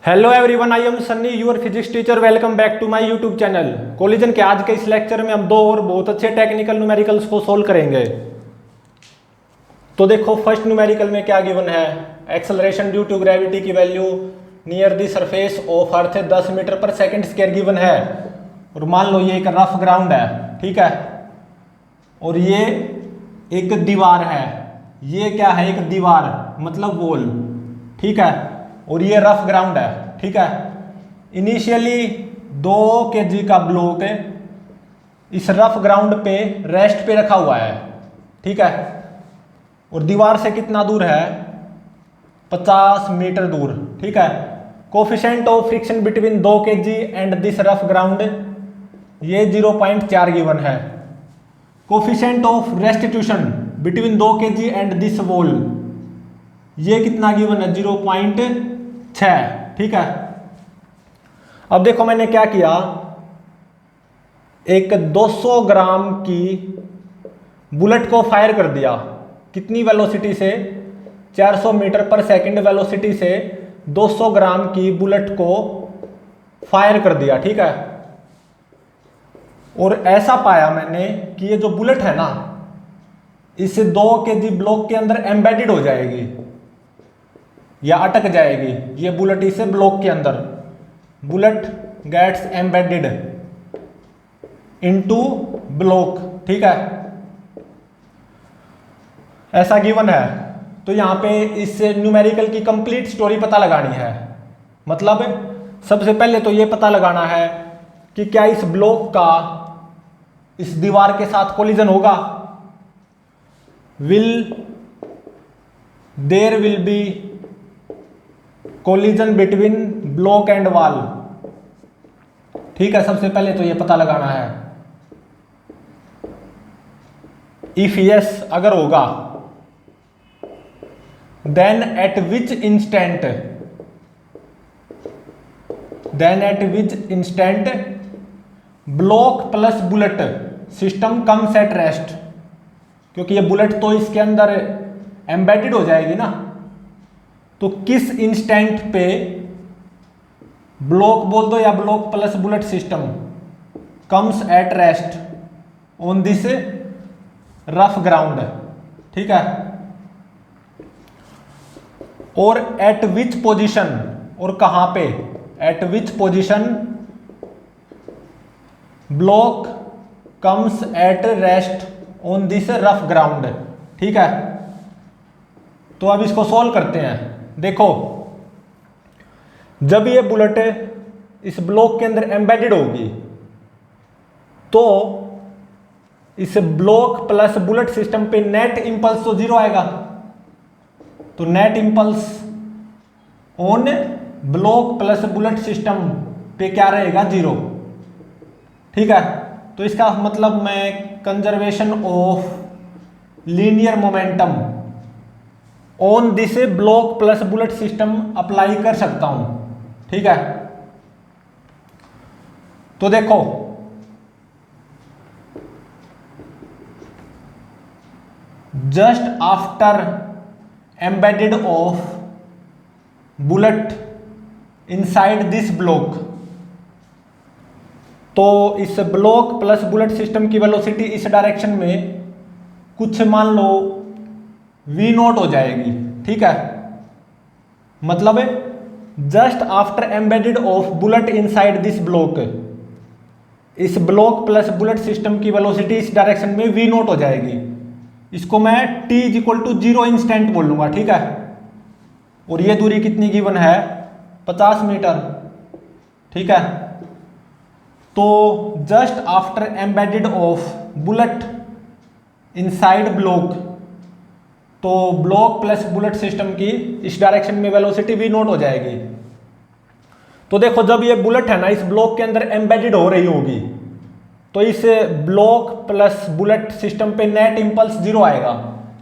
Hello everyone, I am Sunny your physics teacher. Welcome back to my YouTube channel collision के। आज के इस lecture में हम दो और बहुत अच्छे टेक्निकल न्यूमेरिकल्स को सोल्व करेंगे। तो देखो, फर्स्ट न्यूमेरिकल में क्या गिवन है। एक्सेलरेशन ड्यू टू ग्रेविटी की value near the surface of earth 10 metre पर सेकंड स्क्वायर गिवन है। और मान लो ये एक रफ ग्राउंड है, ठीक है, और ये एक दीवार है। ये क्या है? एक दीवार मतलब वॉल, ठीक है, और ये रफ ग्राउंड है, ठीक है। इनिशियली 2 kg का ब्लॉक इस रफ ग्राउंड पे रेस्ट पे रखा हुआ है, ठीक है, और दीवार से कितना दूर है? 50 मीटर दूर, ठीक है। Coefficient of friction between 2 kg and this rough ground ये 0.4 गिवन है। Coefficient of restitution between 2 kg and this wall ये कितना गिवन है? 0.6, ठीक है। अब देखो मैंने क्या किया, एक 200 ग्राम की बुलेट को फायर कर दिया। कितनी वेलोसिटी से? 400 मीटर पर सेकंड वेलोसिटी से 200 ग्राम की बुलेट को फायर कर दिया, ठीक है। और ऐसा पाया मैंने कि ये जो बुलेट है ना, इस 2 kg ब्लॉक के अंदर एम्बेडेड हो जाएगी या अटक जाएगी। ये बुलेट इस ब्लॉक के अंदर, bullet gets embedded into block, ठीक है, ऐसा गिवन है। तो यहां पे इस न्यूमेरिकल की कंप्लीट स्टोरी पता लगानी है। मतलब सबसे पहले तो ये पता लगाना है कि क्या इस ब्लॉक का इस दीवार के साथ कोलिजन होगा। There will be collision between block and wall, ठीक है। सबसे पहले तो ये पता लगाना है। इफ यस अगर होगा, then at which instant block plus bullet system comes at rest. क्योंकि ये बुलेट तो इसके अंदर एम्बेडेड हो जाएगी ना, तो किस इंस्टेंट पे ब्लॉक बोल दो या block plus bullet system comes at rest on this rough ground, ठीक है। और एट विच पोजीशन, और कहां पे, eight which position block comes at rest on this rough ground, ठीक है। तो अब इसको सॉल्व करते हैं। देखो, जब ये बुलेट इस ब्लॉक के अंदर एम्बेडेड होगी तो इस ब्लॉक प्लस बुलेट सिस्टम पे नेट इंपल्स तो 0 आएगा। तो net impulse on block plus bullet system पे क्या रहेगा? 0, ठीक है। तो इसका मतलब मैं conservation of linear momentum on this block plus bullet system apply कर सकता हूं, ठीक है। तो देखो, just after embedded of bullet inside this block, तो इस ब्लॉक प्लस बुलेट सिस्टम की वेलोसिटी इस डायरेक्शन में कुछ मान लो V0 हो जाएगी, ठीक है। मतलब just after embedded of bullet inside this block, इस ब्लॉक प्लस बुलेट सिस्टम की वेलोसिटी इस डायरेक्शन में V0 हो जाएगी। इसको मैं t = 0 इंस्टेंट बोल लूंगा, ठीक है। और ये दूरी कितनी गिवन है? 50 मीटर, ठीक है। तो just after embedded of bullet inside block, तो ब्लॉक प्लस बुलेट सिस्टम की इस डायरेक्शन में वेलोसिटी V0 हो जाएगी। तो देखो, जब ये बुलेट है ना इस ब्लॉक के अंदर एम्बेडेड हो रही होगी तो इस ब्लॉक प्लस बुलेट सिस्टम पे नेट इंपल्स 0 आएगा।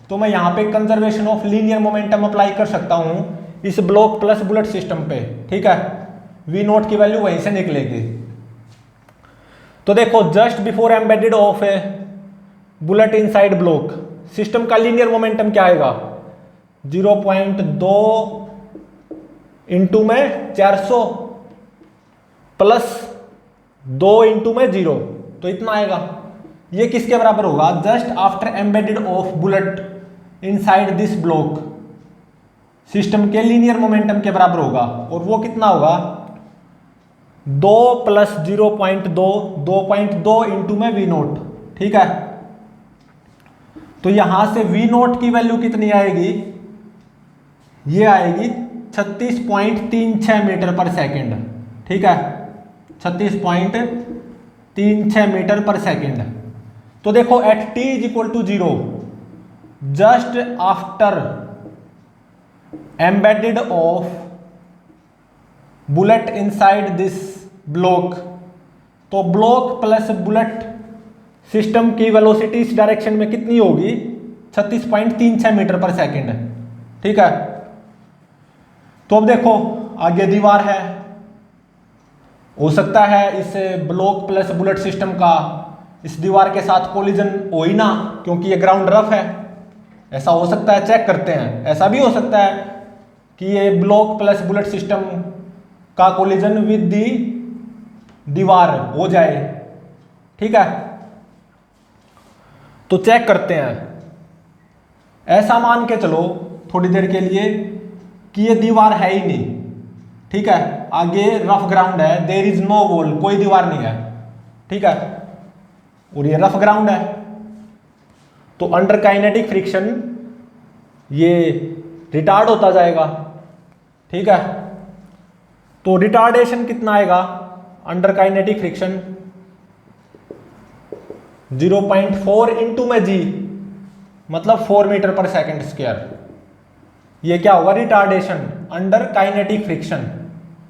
तो मैं यहां पे conservation of linear momentum apply कर सकता हूं इस ब्लॉक प्लस बुलेट सिस्टम पे, ठीक है। V0 की वैल्यू वहीं से निकलेगी। तो देखो, just before embedded of A bullet inside block system का लीनियर मोमेंटम क्या आएगा? 0.2 इंटू में 400 प्लस 2 इंटू में 0, तो इतना आएगा। ये किसके बराबर होगा? Just after embedded of bullet inside this block system के लीनियर मोमेंटम के बराबर होगा। और वो कितना होगा? 2 प्लस 0.2, 2.2 इंटू में V नोट। ठीक है, तो यहां से V नोट की वैल्यू कितनी आएगी? ये आएगी 36.36 मीटर पर सेकेंड। ठीक है, 36.36 मीटर पर सेकेंड। तो देखो at t is equal to 0, just after embedded of bullet inside this block, तो ब्लॉक प्लस बुलेट सिस्टम की वेलोसिटी इस डायरेक्शन में कितनी होगी? 36.36 मीटर पर सेकेंड। ठीक है, तो अब देखो आगे दीवार है, हो सकता है इस ब्लॉक प्लस बुलेट सिस्टम का इस दीवार के साथ कोलिजन हो ही ना, क्योंकि ये ग्राउंड रफ है। ऐसा हो सकता है, चेक करते हैं। ऐसा भी हो सकता है कि ये ब्लॉक प्लस बुलेट सिस्टम का कोलिजन विद दी दीवार हो जाए। ठीक है, तो चेक करते हैं। ऐसा मान के चलो थोड़ी देर के लिए कि ये दीवार है ही नहीं। ठीक है, आगे रफ ग्राउंड है, देयर इज नो वॉल, कोई दीवार नहीं है। ठीक है, और ये रफ ग्राउंड है, तो अंडर काइनेटिक फ्रिक्शन ये रिटार्ड होता जाएगा। ठीक है, तो रिटार्डेशन कितना आएगा? अंडर काइनेटिक फ्रिक्शन 0.4 इंटू में जी, मतलब 4 मीटर पर सेकेंड स्क्वायर। ये क्या होगा? Retardation under kinetic friction.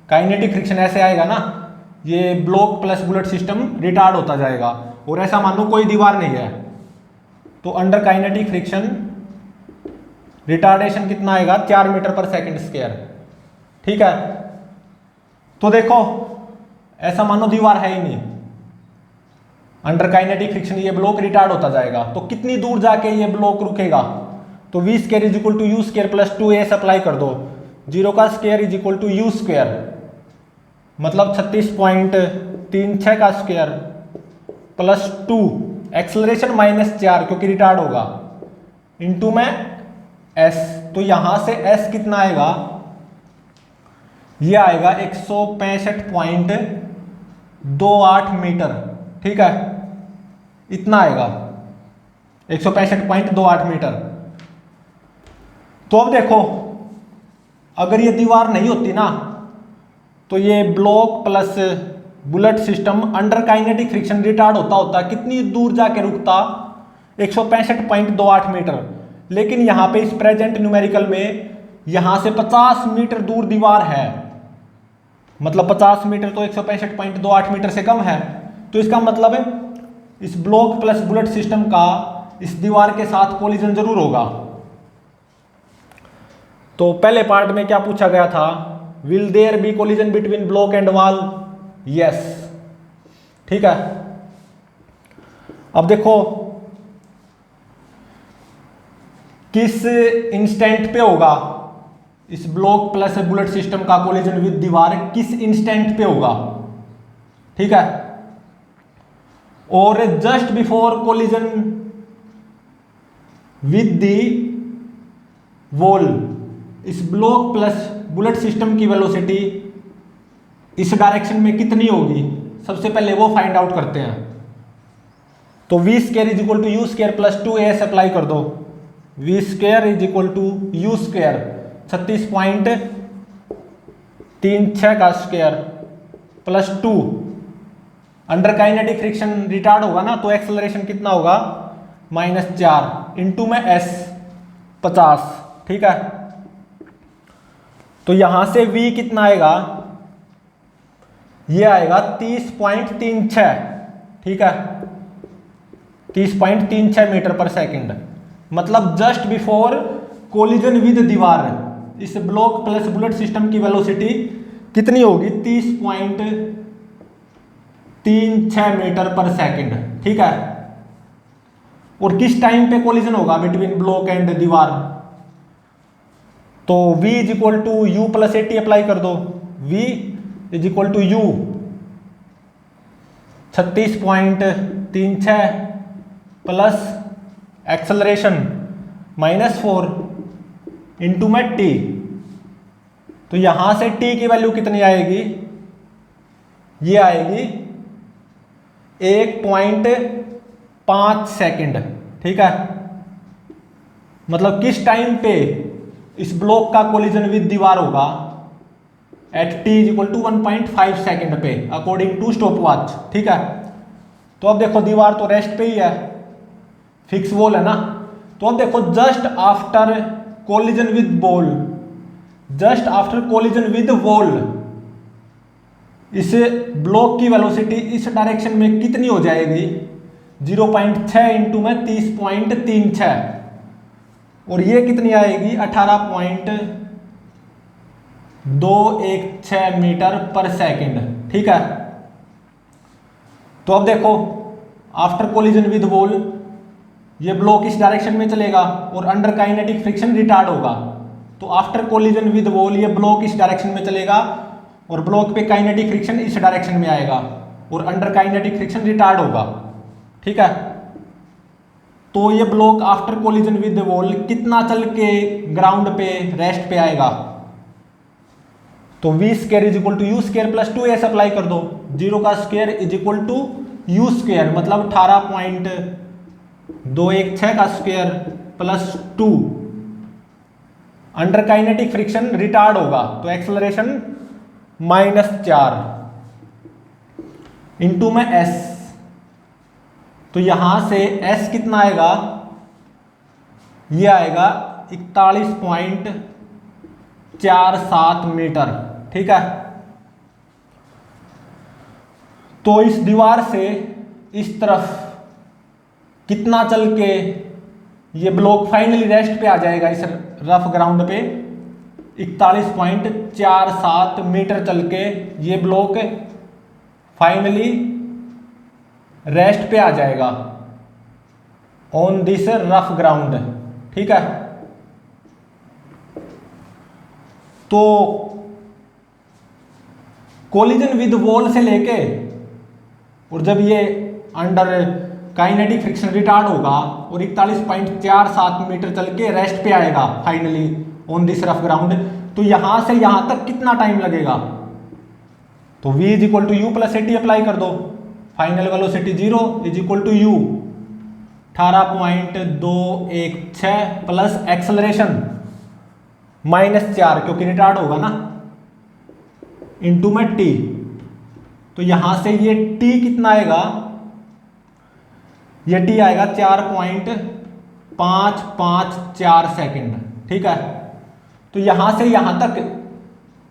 Kinetic friction ऐसे आएगा ना, ये block plus bullet system retard होता जाएगा। और ऐसा मान लो कोई दीवार नहीं है, तो अंडर काइनेटिक फ्रिक्शन रिटार्डेशन कितना आएगा? 4 मीटर पर सेकेंड स्क्वायर। ठीक है, तो देखो ऐसा मानो दीवार है ही नहीं, अंडर काइनेटिक फ्रिक्शन ये ब्लॉक रिटार्ड होता जाएगा। तो कितनी दूर जाके ये ब्लॉक रुकेगा? तो V square is equal to u square plus 2a apply कर दो। 0 का square is equal to u square, मतलब 36.36 का स्क्वायर प्लस 2, एक्सेलरेशन -4 क्योंकि रिटार्ड होगा, इंटू में s। तो यहां से s कितना आएगा? ये आएगा 165.28 मीटर। ठीक है, इतना आएगा 165.28 मीटर। तो अब देखो अगर ये दीवार नहीं होती ना, तो ये block plus bullet system under kinetic friction retard होता होता कितनी दूर जाके रुकता? 165.28 मीटर। लेकिन यहाँ पे इस प्रेजेंट न्यूमेरिकल में यहाँ से 50 मीटर दूर दीवार है, मतलब 50 मीटर तो 165.28 मीटर से कम है। तो इसका मतलब है इस ब्लॉक प्लस बुलेट सिस्टम का इस दीवार के साथ कोलिजन जरूर होगा। तो पहले पार्ट में क्या पूछा गया था? Will there be collision between block and wall? Yes. ठीक है, अब देखो किस इंस्टेंट पे होगा इस ब्लॉक प्लस बुलेट सिस्टम का कोलिजन विद दीवार, किस इंस्टेंट पे होगा? ठीक है, और just before collision with the wall इस ब्लॉक प्लस बुलेट सिस्टम की वेलोसिटी इस डायरेक्शन में कितनी होगी? सबसे पहले वो फाइंड आउट करते हैं। तो V square is equal to u square plus 2a apply कर दो। V square is equal to u square 36.36 का square plus 2, under kinetic friction retard होगा ना, तो एक्सेलरेशन कितना होगा? -4 इंटू में s 50। ठीक है, तो यहां से V कितना आएगा? ये आएगा 30.36। ठीक है, 30.36 मीटर पर सेकंड, मतलब जस्ट बिफोर कोलिजन विद दीवार इस ब्लॉक प्लस बुलेट सिस्टम की वेलोसिटी कितनी होगी? 30.36 मीटर पर सेकंड। ठीक है, और किस टाइम पे कोलिजन होगा बिटवीन ब्लॉक एंड दीवार? तो v is equal to u plus a t apply कर दो। v is equal to u 36.36 plus acceleration -4 into में टी। तो यहां से टी की वैल्यू कितनी आएगी, ये आएगी 1.5 सेकंड। ठीक है, मतलब किस टाइम पे इस ब्लॉक का कोलिजन विद दीवार होगा, at t is equal to 1.5 second पे अकॉर्डिंग टू स्टॉप वॉच। ठीक है, तो अब देखो दीवार तो रेस्ट पे ही है, फिक्स वॉल है ना। तो अब देखो just after collision with ball, just after collision with wall, इस ब्लॉक की वेलोसिटी इस डायरेक्शन में कितनी हो जाएगी, 0.6 इंटू में 30.36, और ये कितनी आएगी 18.216 मीटर पर सेकंड। ठीक है, तो अब देखो आफ्टर कोलिजन विद वॉल ये ब्लॉक इस डायरेक्शन में चलेगा और अंडर काइनेटिक फ्रिक्शन रिटार्ड होगा। तो आफ्टर कोलिजन विद वॉल ये ब्लॉक इस डायरेक्शन में चलेगा और ब्लॉक पे काइनेटिक फ्रिक्शन इस डायरेक्शन में आएगा और अंडर काइनेटिक फ्रिक्शन रिटार्ड होगा। ठीक है, तो ये block after collision with wall कितना चल के ग्राउंड पे रेस्ट पे आएगा, तो v square is equal to u square plus 2s apply कर दो। 0 का square is equal to u square, मतलब 18.216 का square plus 2। Under kinetic friction retard होगा तो एक्सेलरेशन -4 इंटू में s। तो यहां से s कितना आएगा, ये आएगा 41.47 मीटर। ठीक है, तो इस दीवार से इस तरफ कितना चल के ये ब्लॉक फाइनली रेस्ट पे आ जाएगा, इस रफ ग्राउंड पे 41.47 मीटर चल के ये ब्लॉक फाइनली रेस्ट पे आ जाएगा ऑन दिस रफ ग्राउंड। ठीक है, तो कोलिजन विद वॉल से लेके और जब ये अंडर काइनेटिक फ्रिक्शन रिटार्ड होगा और 41.47 मीटर चल के रेस्ट पे आएगा finally on this rough ground, तो यहां से यहां तक कितना टाइम लगेगा, तो v is equal to u plus a t apply कर दो। Final velocity 0 is equal to u 18.216 plus acceleration -4 क्योंकि रिटार्ड होगा ना, इंटू में टी। तो यहां से ये टी कितना आएगा, ये टी आएगा 4.554 सेकंड। ठीक है, तो यहां से यहां तक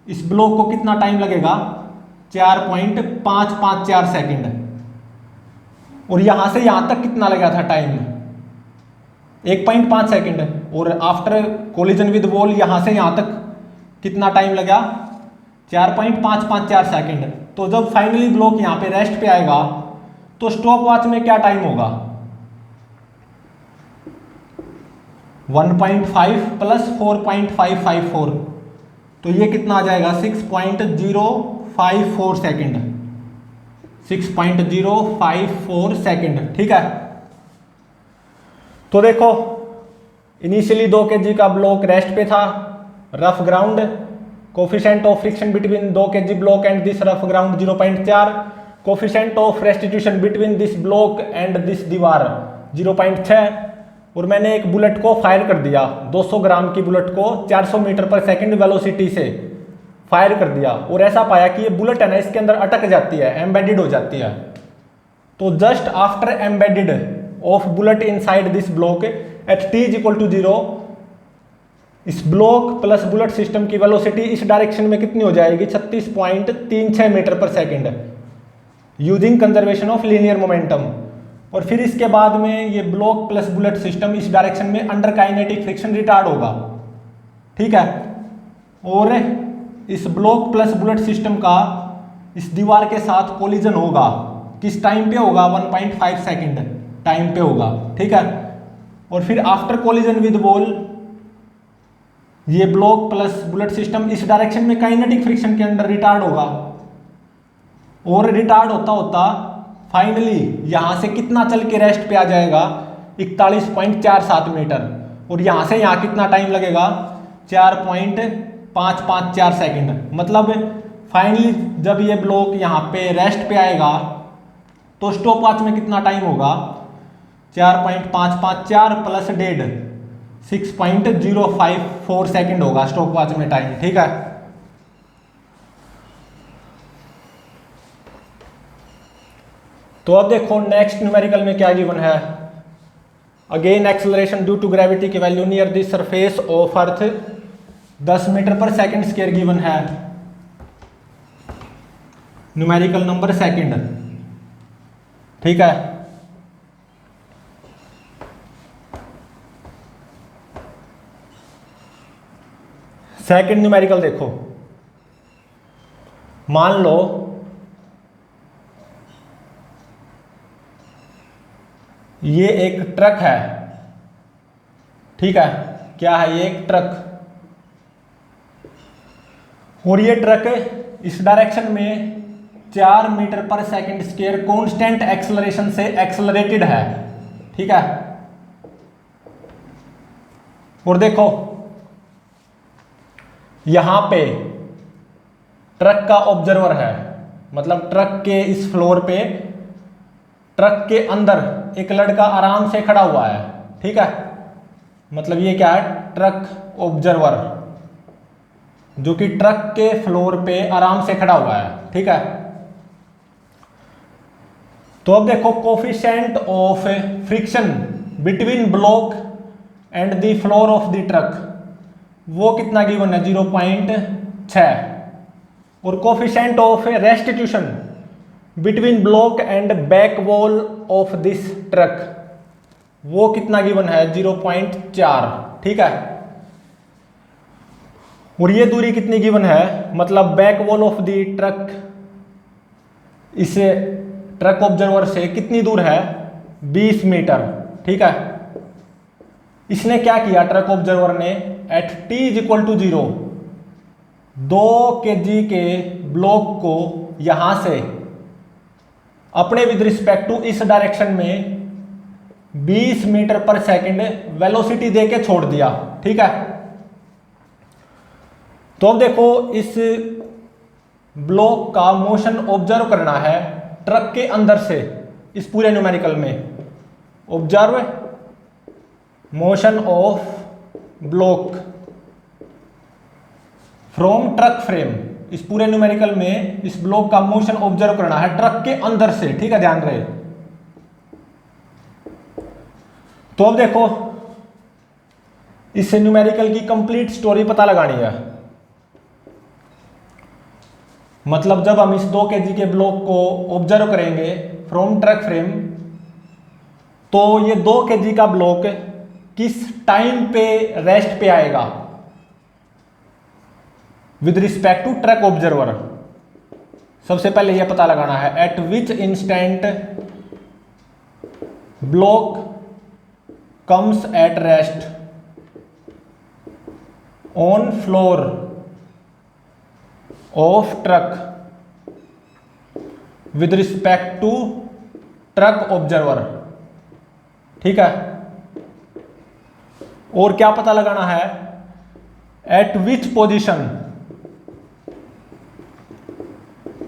इस ब्लॉक को कितना टाइम लगेगा, 4.554 सेकंड। और यहां से यहां तक कितना लगा था टाइम, 1.5 सेकंड। और आफ्टर कोलिजन विद वॉल यहां से यहां तक कितना टाइम लगा, 4.554 सेकंड। तो जब फाइनली ब्लॉक यहां पे रेस्ट पे आएगा तो स्टॉप वॉच में क्या टाइम होगा, 1.5 प्लस 4.554, तो ये कितना आ जाएगा 6.054 सेकंड, 6.054 सेकंड। ठीक है, तो देखो इनिशियली 2 kg का ब्लॉक रेस्ट पे था, rough ground, coefficient of friction between 2 kg block and this rough ground 0.4, coefficient of restitution between this block and this दीवार 0.6, और मैंने एक बुलेट को फायर कर दिया, 200 ग्राम की बुलेट को 400 मीटर पर सेकंड वेलोसिटी से फायर कर दिया, और ऐसा पाया कि ये बुलेट है ना इसके अंदर अटक जाती है, एम्बेडेड हो जाती है। तो just after embedded of bullet inside this block at t is equal to 0, इस ब्लॉक प्लस बुलेट सिस्टम की वेलोसिटी इस डायरेक्शन में कितनी हो जाएगी, 36.36 मीटर पर second using conservation of linear momentum. और फिर इसके बाद में ये ब्लॉक प्लस बुलेट सिस्टम इस डायरेक्शन में अंडर काइनेटिक फ्रिक्शन रिटार्ड होगा। ठीक है, और इस ब्लॉक प्लस बुलेट सिस्टम का इस दीवार के साथ कोलिजन होगा, किस टाइम पे होगा, 1.5 सेकंड टाइम पे होगा। ठीक है, और फिर आफ्टर कोलिजन विद वॉल ये ब्लॉक प्लस बुलेट सिस्टम इस डायरेक्शन में काइनेटिक फ्रिक्शन के अंडर रिटार्ड होगा, और रिटार्ड होता होता फाइनली यहां से कितना चल के रेस्ट पे आ जाएगा, 41.47 मीटर, और यहां से यहाँ कितना टाइम लगेगा, 4.554 सेकेंड। मतलब फाइनली जब ये ब्लॉक यहाँ पे रेस्ट पे आएगा तो स्टॉप वॉच में कितना टाइम होगा, 4.554 प्लस 1.5 6.054 सेकेंड होगा स्टॉप वॉच में टाइम। ठीक है, तो अब देखो नेक्स्ट न्यूमेरिकल में क्या गिवन है। Again acceleration due to gravity की value near the surface of earth 10 metre per second square given है। Numerical number second. ठीक है, सेकंड न्यूमेरिकल देखो, मान लो ये एक ट्रक है। ठीक है, क्या है, ये एक ट्रक, और ये ट्रक इस डायरेक्शन में 4 मीटर पर सेकंड स्क्वायर कांस्टेंट एक्सेलरेशन से एक्सेलरेटेड है। ठीक है, और देखो यहां पे ट्रक का ऑब्जर्वर है, मतलब ट्रक के इस फ्लोर पे ट्रक के अंदर एक लड़का आराम से खड़ा हुआ है। ठीक है, मतलब ये क्या है, ट्रक ऑब्जर्वर जो कि ट्रक के फ्लोर पे आराम से खड़ा हुआ है। ठीक है, तो अब देखो coefficient of friction between block and the floor of the truck वो कितना गिवन है, 0.6, और coefficient of restitution between block and back wall of this truck वो कितना गिवन है, 0.4। ठीक है, और ये दूरी कितनी गिवन है, मतलब back wall of the truck इसे ट्रक ऑब्जर्वर से कितनी दूर है, 20 मीटर। ठीक है, इसने क्या किया, ट्रक ऑब्जर्वर ने एट t = 0 2 kg के ब्लॉक को यहां से अपने विद रिस्पेक्ट टू इस डायरेक्शन में 20 मीटर पर सेकंड वेलोसिटी देके छोड़ दिया। ठीक है, तो अब देखो इस ब्लॉक का मोशन ऑब्जर्व करना है ट्रक के अंदर से। इस पूरे न्यूमेरिकल में observe motion of block from truck frame, इस पूरे न्यूमेरिकल में इस ब्लॉक का मोशन ऑब्जर्व करना है ट्रक के अंदर से। ठीक है, ध्यान रहे। तो अब देखो इस न्यूमेरिकल की कंप्लीट स्टोरी पता लगानी है। मतलब जब हम इस 2 kg के ब्लॉक को ऑब्जर्व करेंगे फ्रॉम ट्रक फ्रेम, तो ये 2 kg का ब्लॉक किस टाइम पे रेस्ट पे आएगा with respect to truck observer. सबसे पहले यह पता लगाना है at which instant block comes at rest on floor of truck with respect to truck observer. ठीक है, और क्या पता लगाना है, at which position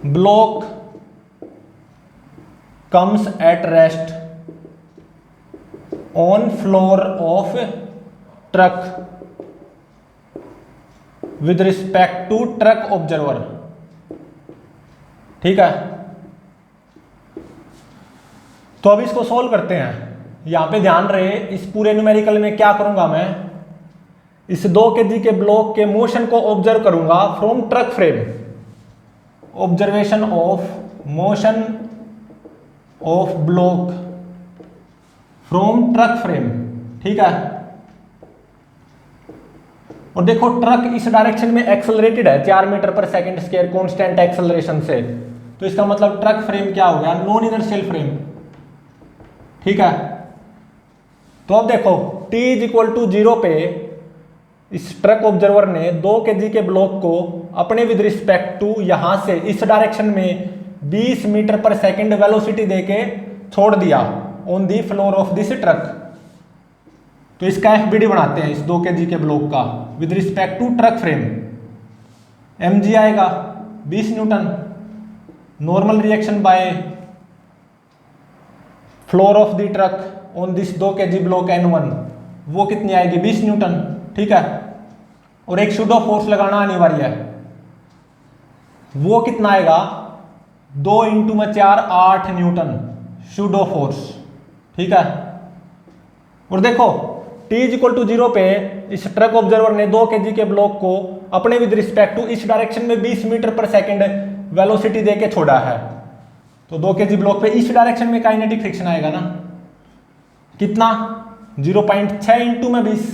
block comes at rest on floor of truck with respect to truck observer. ठीक है, तो अब इसको सॉल्व करते हैं। यहां पे ध्यान रहे, इस पूरे न्यूमेरिकल में क्या करूंगा मैं, इस 2 kg के ब्लॉक के मोशन को ऑब्जर्व करूंगा from truck frame, observation of motion of block from truck frame. ठीक है, और देखो ट्रक इस डायरेक्शन में एक्सेलरेटेड है 4 मीटर पर सेकंड स्क्वायर कांस्टेंट एक्सेलरेशन से, तो इसका मतलब ट्रक फ्रेम क्या हो गया, नॉन इनर्शियल फ्रेम। ठीक है, तो अब देखो t = 0 पे इस ट्रक ऑब्जर्वर ने 2 kg के ब्लॉक को अपने विद रिस्पेक्ट टू यहां से इस डायरेक्शन में 20 मीटर पर सेकंड वेलोसिटी देके छोड़ दिया on the floor of this truck. तो इसका एफबीडी बनाते हैं इस 2 kg के ब्लॉक का with respect to truck frame. mg आएगा 20 newton, normal reaction by floor of the truck on this 2 kg block n1 वो कितनी आएगी 20 न्यूटन, ठीक है। और एक शूडो फोर्स लगाना अनिवार्य है, वो कितना आएगा 2 × 4 8 न्यूटन शूडो फोर्स, ठीक है। और देखो t = 0 पे इस ट्रक ऑब्जर्वर ने 2 kg के ब्लॉक को अपने विद रिस्पेक्ट टू इस डायरेक्शन में 20 मीटर पर सेकंड वेलोसिटी देके छोड़ा है। तो 2 kg ब्लॉक पे इस डायरेक्शन में काइनेटिक फ्रिक्शन आएगा ना, कितना 0.6 × 20,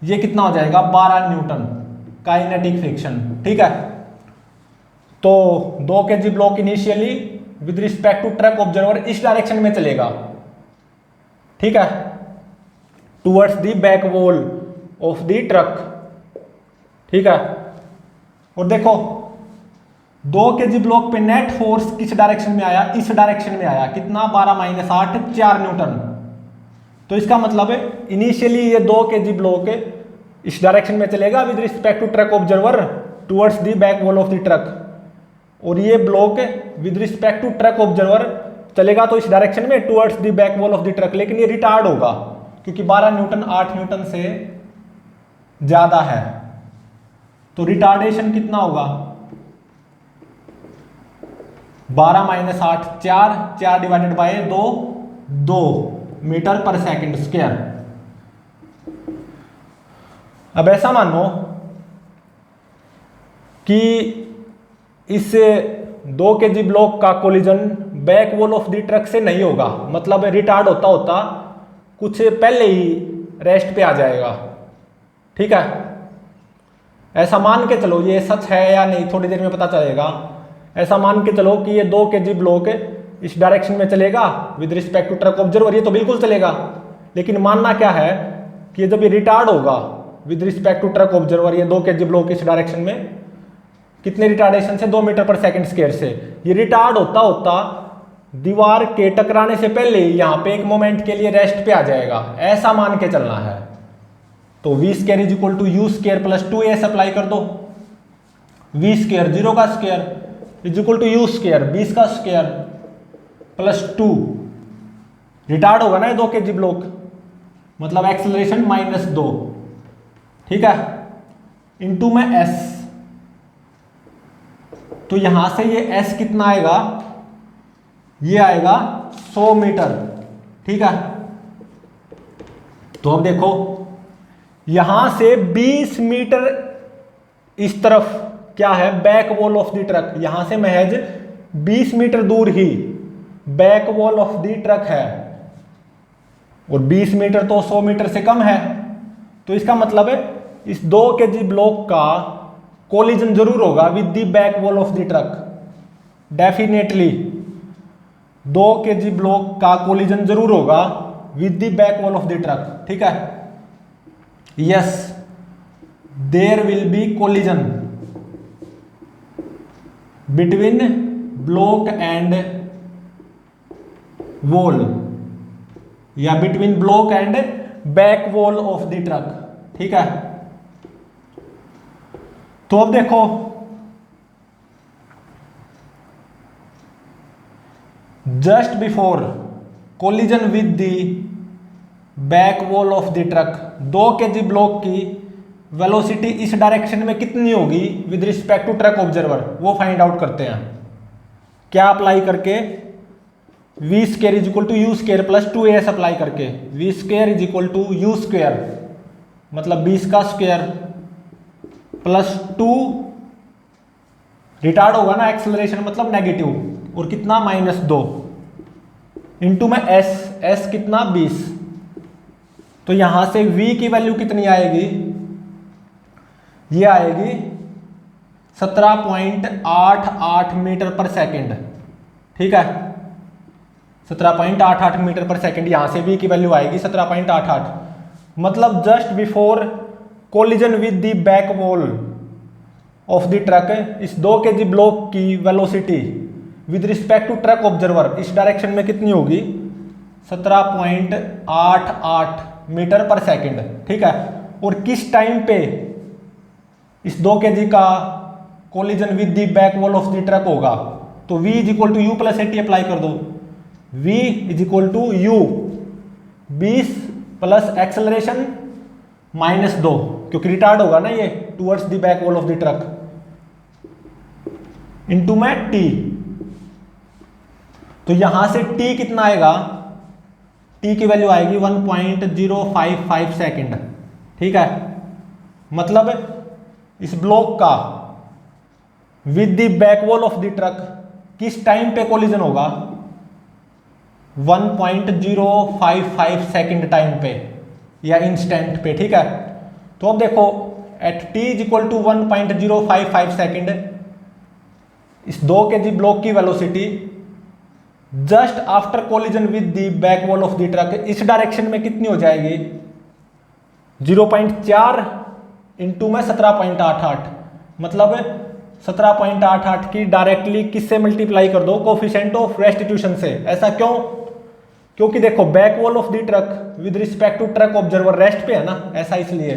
ये कितना हो जाएगा 12 न्यूटन काइनेटिक फ्रिक्शन, ठीक है। तो 2 kg block initially with respect to truck observer इस डायरेक्शन में चलेगा, ठीक है, towards the back wall of the truck, ठीक है। और देखो 2 kg ब्लॉक पे नेट फोर्स किस डायरेक्शन में आया, इस डायरेक्शन में आया, कितना 12 - 8 4 न्यूटन। तो इसका मतलब है इनिशियली ये 2 kg ब्लॉक इस डायरेक्शन में चलेगा with respect to truck observer towards the back wall of the truck, और ये block with respect to truck observer चलेगा तो इस डायरेक्शन में towards the back wall of the truck, लेकिन ये रिटार्ड होगा क्योंकि 12 न्यूटन 8 न्यूटन से ज्यादा है। तो रिटार्डेशन कितना होगा 12 - 8 4 4 डिवाइडेड बाय 2 2 मीटर पर सेकंड स्क्वायर। अब ऐसा मानो कि इस 2 kg ब्लॉक का collision back wall of the truck से नहीं होगा, मतलब रिटार्ड होता होता कुछ पहले ही रेस्ट पे आ जाएगा, ठीक है। ऐसा मान के चलो, ये सच है या नहीं थोड़ी देर में पता चलेगा। ऐसा मान के चलो कि ये 2 kg ब्लॉक इस डायरेक्शन में चलेगा with respect to truck observer, ये तो बिल्कुल चलेगा, लेकिन मानना क्या है कि जब ये रिटार्ड होगा with respect to truck observer, ये 2 kg ब्लॉक इस डायरेक्शन में कितने रिटार्डेशन से 2 मीटर पर सेकंड स्क्वायर से, ये रिटार्ड होता होता दीवार के टकराने से पहले यहाँ पे एक मोमेंट के लिए रेस्ट पे आ जाएगा, ऐसा मान के चलना है। तो v² = u² + 2a अप्लाई कर दो, v² 0 का स्क्वायर = u² 20 का स्क्वायर प्लस 2, रिटार्ड होगा ना ये 2 kg ब्लॉक, मतलब एक्सेलरेशन -2, ठीक है, इनटू में s। तो यहां से ये s कितना आएगा, ये आएगा 100 मीटर, ठीक है। तो अब देखो यहां से 20 मीटर इस तरफ क्या है back wall of the truck, यहां से महज 20 मीटर दूर ही back wall of the truck है, और 20 मीटर तो 100 मीटर से कम है। तो इसका मतलब है इस 2 kg ब्लॉक का कोलिजन जरूर होगा with the back wall of the truck, definitely 2 kg block का कोलिजन जरूर होगा with the back wall of the truck, ठीक है। Yes, there will be collision between block and wall, या between block and back wall of the truck, ठीक है। तो अब देखो just before collision with the back wall of the truck 2 kg block की velocity इस डायरेक्शन में कितनी होगी with respect to truck observer, वो फाइंड आउट करते हैं। क्या अप्लाई करके v² = u² + 2as अप्लाई करके, v² = u², मतलब 20 का स्क्वायर प्लस 2, रिटार्ड होगा ना एक्सेलरेशन मतलब नेगेटिव, और कितना -2 इंटू में s कितना 20। तो यहां से v की वैल्यू कितनी आएगी, ये आएगी 17.88 मीटर पर सेकंड, ठीक है, 17.88 मीटर पर सेकंड, यहां से v की वैल्यू आएगी 17.88, मतलब just before collision with the back wall of the truck, इस 2 kg ब्लॉक की velocity with respect to truck observer इस डायरेक्शन में कितनी होगी? 17.88 मीटर पर सेकंड। ठीक है, और किस टाइम पे इस 2 kg का collision with the back wall of the truck होगा? तो v is equal to u plus a t apply कर दो। v is equal to u 20 plus acceleration -2, क्योंकि रिटार्ड होगा ना ये towards the back wall of the truck, into में t। तो यहां से t कितना आएगा? t की वैल्यू आएगी 1.055 सेकेंड। ठीक है, मतलब इस ब्लॉक का with the back wall of the truck किस टाइम पे कोलिजन होगा? 1.055 सेकेंड टाइम पे या इंस्टेंट पे। ठीक है, तो अब देखो at t is equal to 1.055 second इस 2 kg ब्लॉक की velocity just after collision with the back wall of the truck इस डायरेक्शन में कितनी हो जाएगी? 0.4 इंटू में 17.88, मतलब 17.88 की डायरेक्टली किससे मल्टीप्लाई कर दो? कोफिशिएंट ऑफ रेस्टिट्यूशन से। ऐसा क्यों? क्योंकि देखो back wall of the truck with respect to truck observer rest पे है ना, ऐसा इसलिए।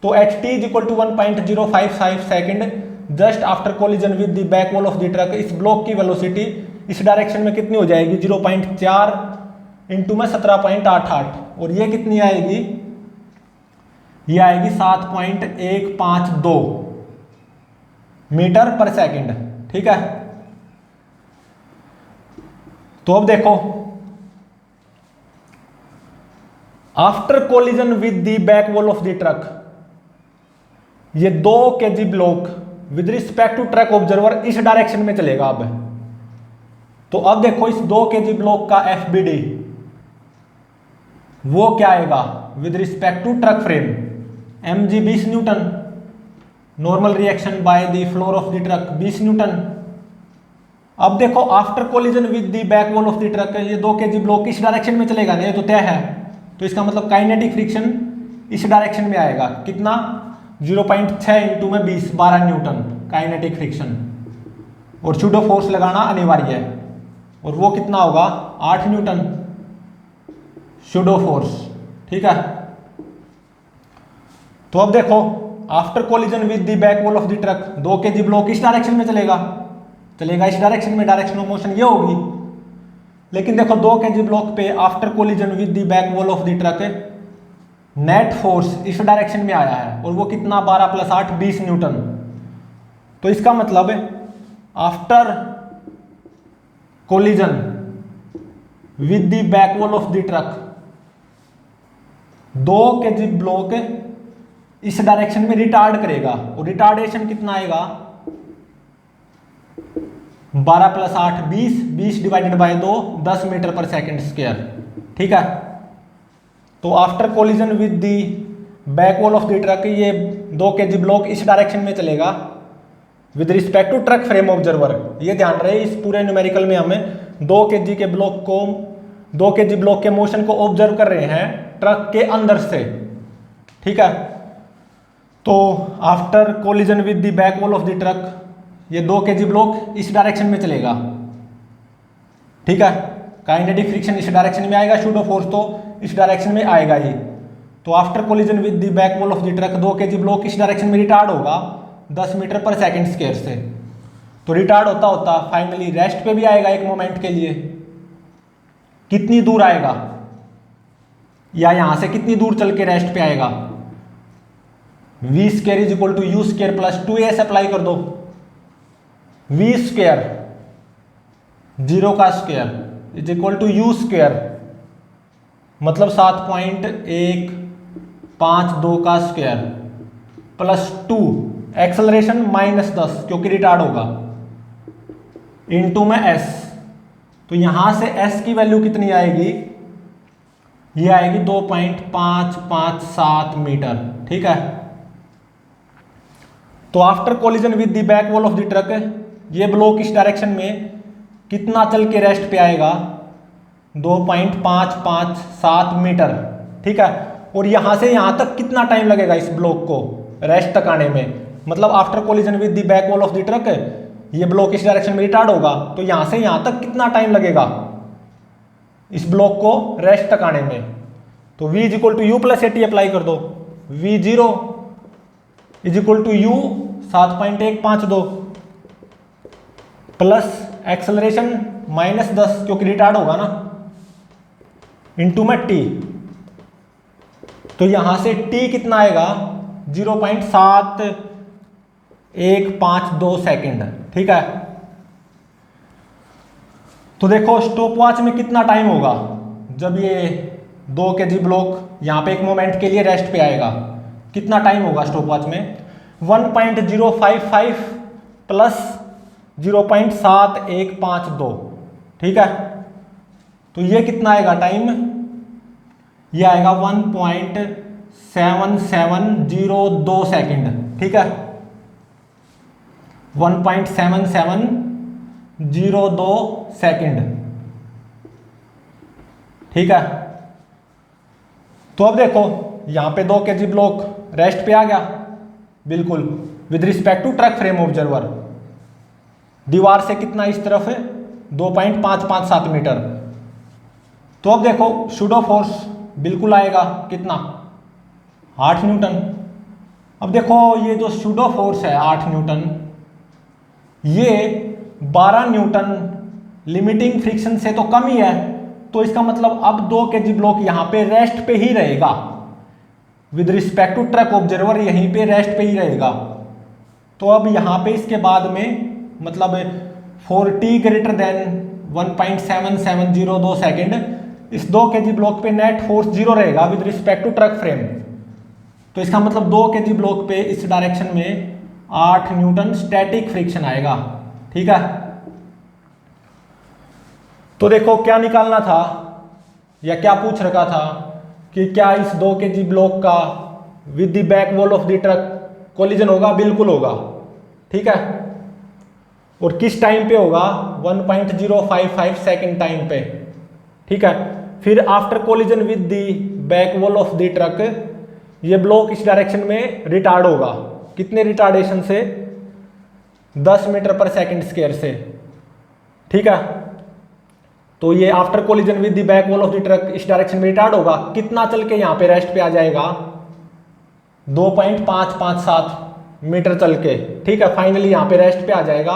तो at t is equal to 1.055 second just after collision with the back wall of the truck इस ब्लॉक की वेलोसिटी इस डायरेक्शन में कितनी हो जाएगी? 0.4 इंटू में 17.88, और ये कितनी आएगी? ये आएगी 7.152 मीटर पर सेकंड। ठीक है, तो अब देखो after collision with the back wall of the truck ये 2 kg block with respect to truck observer इस डायरेक्शन में चलेगा। अब तो अब देखो इस 2 kg ब्लॉक का FBD वो क्या आएगा with respect to truck frame? mg 20 newton, normal reaction by the floor of the truck 20 newton. अब देखो after collision with the back wall of the truck ये 2 kg ब्लॉक इस डायरेक्शन में चलेगा ना, ये तो तय है। तो इसका मतलब काइनेटिक फ्रिक्शन इस डायरेक्शन में आएगा। कितना? 0.6 इंटू में 20 12 न्यूटन काइनेटिक फ्रिक्शन, और सूडो फोर्स लगाना अनिवार्य है, और वो कितना होगा? 8 न्यूटन सूडो फोर्स। ठीक है, तो अब देखो after collision with the back wall of the truck 2 kg block इस डायरेक्शन में चलेगा इस डायरेक्शन में, डायरेक्शन ऑफ मोशन ये होगी। लेकिन देखो 2 kg ब्लॉक पे after collision with the back wall of the truck net force इस डायरेक्शन में आया है, और वो कितना? 12 प्लस 8 20 न्यूटन। तो इसका मतलब after collision with the back wall of the truck 2 kg block इस डायरेक्शन में रिटार्ड करेगा, और रिटार्डेशन कितना आएगा? 12 प्लस 8 20, 20 डिवाइडेड बाय 2 10 मीटर पर सेकंड स्क्वायर। ठीक है, तो after collision with the back wall of the truck ये 2 kg ब्लॉक इस डायरेक्शन में चलेगा with respect to truck frame observer. ये ध्यान रहे इस पूरे न्यूमेरिकल में हमें 2 kg के ब्लॉक को 2 kg ब्लॉक के मोशन को ऑब्जर्व कर रहे हैं ट्रक के अंदर से। ठीक है, तो after collision with the back wall of the truck ये 2 kg ब्लॉक इस डायरेक्शन में चलेगा। ठीक है, काइनेटिक फ्रिक्शन इस डायरेक्शन में आएगा, सूडो फोर्स तो इस डायरेक्शन में आएगा ही। तो after collision with the back wall of the truck 2 kg block इस डायरेक्शन में रिटार्ड होगा 10 मीटर पर सेकंड स्क्वायर से। तो रिटार्ड होता होता फाइनली रेस्ट पे भी आएगा एक मोमेंट के लिए। कितनी दूर आएगा, या यहां से कितनी दूर चल के रेस्ट पे आएगा? v square is equal to u square plus 2a apply कर दो। v स्क्वायर 0 का square is equal to u square, मतलब 7.152 का स्क्वायर प्लस 2 एक्सेलरेशन -10 क्योंकि रिटार्ड होगा इनटू में s। तो यहां से s की वैल्यू कितनी आएगी? ये आएगी 2.557 मीटर। ठीक है, तो after collision with the back wall of the truck ये ब्लॉक इस डायरेक्शन में कितना चल के रेस्ट पे आएगा? 2.557 मीटर। ठीक है, और यहाँ से यहाँ तक कितना टाइम लगेगा इस ब्लॉक को रेस्ट तक आने में, मतलब after collision with the back wall of the truck ये ब्लॉक इस डायरेक्शन में रिटार्ड होगा, तो यहाँ से यहाँ तक कितना टाइम लगेगा इस ब्लॉक को रेस्ट तक आने में। तो v is equal to u plus a t apply कर दो, v0 is equal to u 7.152 plus acceleration -10 क्योंकि रिटार्ड होगा ना, इंटू में t, तो यहां से t कितना आएगा 0.7152 सेकेंड। ठीक है, तो देखो स्टॉप वॉच में कितना टाइम होगा जब ये 2 kg ब्लॉक यहाँ पे एक मोमेंट के लिए रेस्ट पे आएगा, कितना टाइम होगा स्टॉप वॉच में 1.055 प्लस 0.7152। ठीक है, तो ये कितना आएगा टाइम, ये आएगा 1.7702 सेकेंड। ठीक है, 1.7702 सेकेंड। ठीक है, तो अब देखो यहां पे 2 kg ब्लॉक रेस्ट पे आ गया बिल्कुल with respect to truck frame observer, दीवार से कितना इस तरफ है 2.557 मीटर। तो अब देखो सूडो फोर्स बिल्कुल आएगा कितना 8 न्यूटन। अब देखो ये जो सूडो फोर्स है 8 न्यूटन, ये 12 न्यूटन लिमिटिंग फ्रिक्शन से तो कम ही है, तो इसका मतलब अब 2 kg ब्लॉक यहाँ पे रेस्ट पे ही रहेगा with respect to truck observer, यहीं पे रेस्ट पे ही रहेगा। तो अब यहाँ पे इसके बाद में मतलब 4t ग्रेटर देन 1.7702 सेकेंड, इस 2 kg ब्लॉक पे नेट फोर्स 0 रहेगा with respect to truck frame. तो इसका मतलब 2 kg ब्लॉक पे इस डायरेक्शन में 8 न्यूटन स्टैटिक फ्रिक्शन आएगा। ठीक है, तो देखो क्या निकालना था या क्या पूछ रखा था कि क्या इस 2 kg ब्लॉक का with the back wall of the truck collision होगा, बिल्कुल होगा। ठीक है, और किस टाइम पे होगा 1.055 सेकेंड टाइम पे। ठीक है, फिर after collision with the back wall of the truck ये ब्लॉक इस डायरेक्शन में रिटार्ड होगा, कितने रिटार्डेशन से 10 मीटर पर सेकेंड स्क्वायर से। ठीक है, तो ये after collision with the back wall of the truck इस डायरेक्शन में रिटार्ड होगा, कितना चल के यहाँ पे रेस्ट पे आ जाएगा 2.557 मीटर चल के। ठीक है, फाइनली यहाँ पे रेस्ट पे आ जाएगा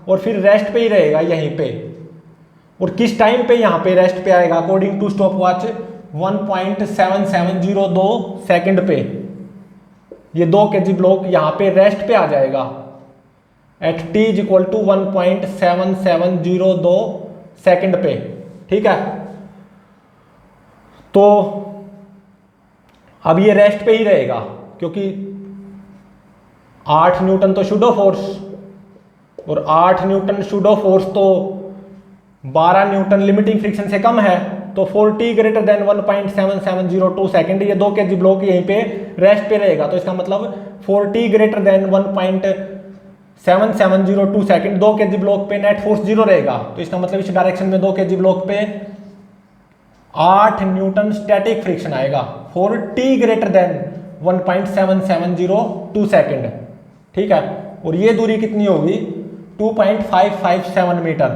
और फिर रेस्ट पे ही रहेगा यहीं पे। और किस टाइम पे यहाँ पे रेस्ट पे आएगा according to stop watch 1.7702 second पे ये 2 kg ब्लॉक यहाँ पे रेस्ट पे आ जाएगा at t is equal to 1.7702 second पे। ठीक है, तो अब ये रेस्ट पे ही रहेगा क्योंकि 8 न्यूटन तो सूडो फोर्स, और 8 न्यूटन सूडो फोर्स तो 12 न्यूटन लिमिटिंग फ्रिक्शन से कम है, तो 4t ग्रेटर देन 1.7702 सेकेंड ये 2 kg ब्लॉक यहीं पे रेस्ट पे रहेगा। तो इसका मतलब 4t greater than 1.7702 second 2 kg block पे नेट फोर्स 0 रहेगा। तो इसका मतलब इस डायरेक्शन में 2 kg ब्लॉक पे 8 न्यूटन स्टैटिक फ्रिक्शन आएगा 4t ग्रेटर देन 1.7702 सेकेंड। ठीक है, और ये दूरी कितनी होगी 2.557 मीटर।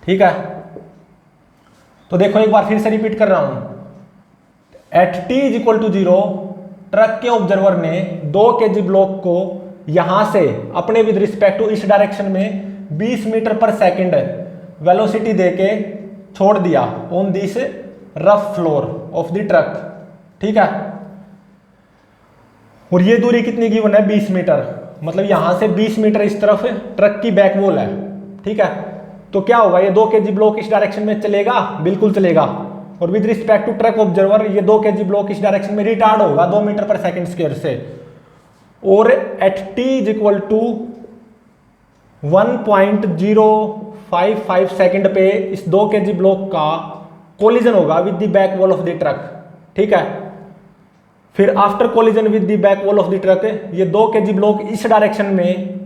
ठीक है, तो देखो एक बार फिर से रिपीट कर रहा हूं, at t is equal to 0 truck के ऑब्जर्वर ने 2 kg ब्लॉक को यहां से अपने विद रिस्पेक्ट टू इस डायरेक्शन में 20 मीटर पर सेकेंड वेलोसिटी देके छोड़ दिया on this rough floor of the truck. ठीक है, और ये दूरी कितनी गिवन है 20 मीटर, मतलब यहां से 20 मीटर इस तरफ ट्रक की बैक वॉल है। ठीक है, तो क्या होगा ये 2 kg ब्लॉक इस डायरेक्शन में चलेगा, बिल्कुल चलेगा, और with respect to truck observer ये 2 kg ब्लॉक इस डायरेक्शन में रिटार्ड होगा 2 मीटर पर सेकेंड स्क्वायर से, और at t is equal to 1.055 second पे इस 2 kg ब्लॉक का कोलिजन होगा with the back wall of the truck. ठीक है, फिर after collision with the back wall of the truck ये 2 kg ब्लॉक इस डायरेक्शन में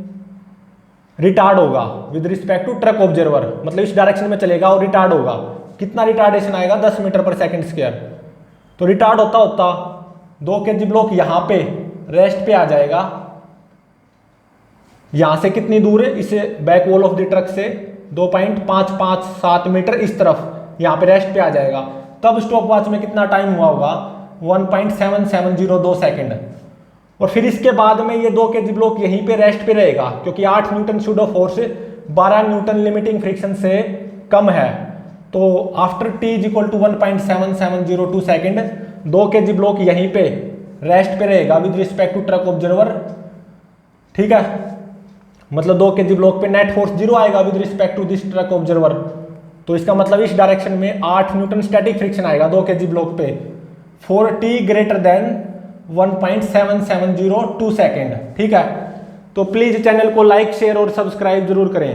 रिटार्ड होगा with respect to truck observer, मतलब इस डायरेक्शन में चलेगा और रिटार्ड होगा, कितना रिटार्डेशन आएगा 10 मीटर पर सेकेंड स्क्वायर। तो रिटार्ड होता होता 2 kg ब्लॉक यहाँ पे रेस्ट पे आ जाएगा। यहां से कितनी दूर है, इसे back wall of the truck से 2.557 मीटर इस तरफ यहाँ पे रेस्ट पे आ जाएगा। तब स्टॉप वॉच में कितना टाइम हुआ होगा, 1.7702 सेकेंड। और फिर इसके बाद में ये 2 kg ब्लॉक यहीं पे रेस्ट पे रहेगा, क्योंकि 8 newton pseudo force 12 newton limiting friction से कम है। तो after t is equal to 1.7702 second 2 kg block यहीं पे रेस्ट पे रहेगा with respect to truck observer. ठीक है, मतलब 2 kg ब्लॉक पे नेट फोर्स 0 आएगा with respect to this truck observer. तो इसका मतलब इस डायरेक्शन में 8 न्यूटन स्टैटिक फ्रिक्शन आएगा 2 kg ब्लॉक पे for t greater than 1.7702 second. ठीक है, तो प्लीज चैनल को लाइक शेयर और सब्सक्राइब जरूर करें।